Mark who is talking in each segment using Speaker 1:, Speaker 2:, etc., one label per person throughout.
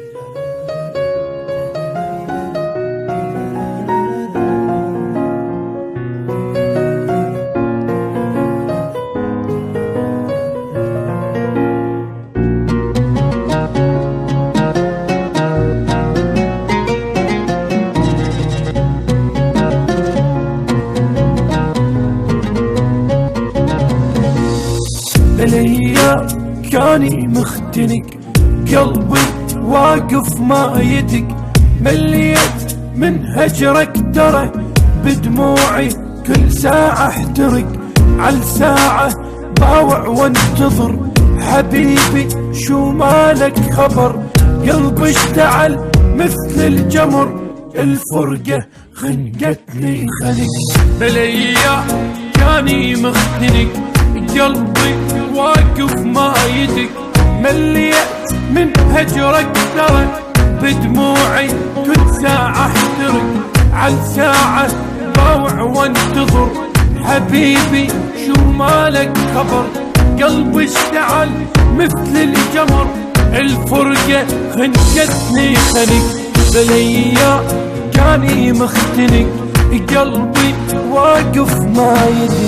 Speaker 1: بالايام كاني مختنق، قلبي واقف ما يدق، مليت من هجرك ترى بدموعي كل ساعة احترق، عالساعة باوع وانتظر حبيبي شو مالك خبر، قلبي اشتعل مثل الجمر، الفرقة خنقتني خنق. بالايام كاني مختنق، قلبي واقف ما يدق، مليت من هجرك ترى بدموعي كل ساعة احترق، عالساعة باوع وانتظر حبيبي شو مالك خبر، قلبي اشتعل مثل الجمر، الفرقة خنقتني خنق. بالايام كاني مختنق، قلبي واقف ما يدق.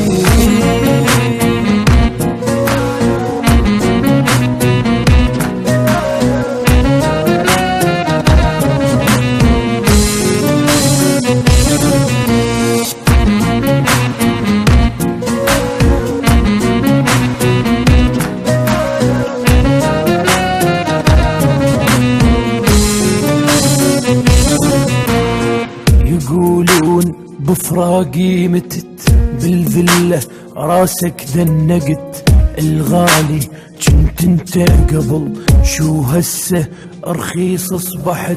Speaker 1: يقولون بفراقي متت، بالفلة راسك دنقت، الغالي جنت انت قبل شو هسه رخيص اصبحت،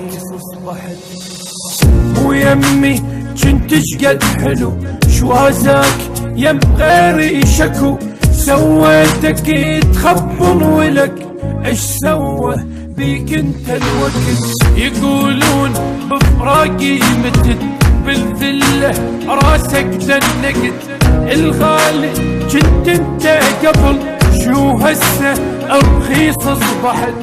Speaker 1: ويمي جنت شقد حلو شو هزاك يم غيري شكو، سويتك تخبل ولك ايش سوى بيك انت الوقت. يقولون بفراقي متت، بالذلة راسك دنقت، الغالي جنت انت قبل شو هسه رخيص اصبحت،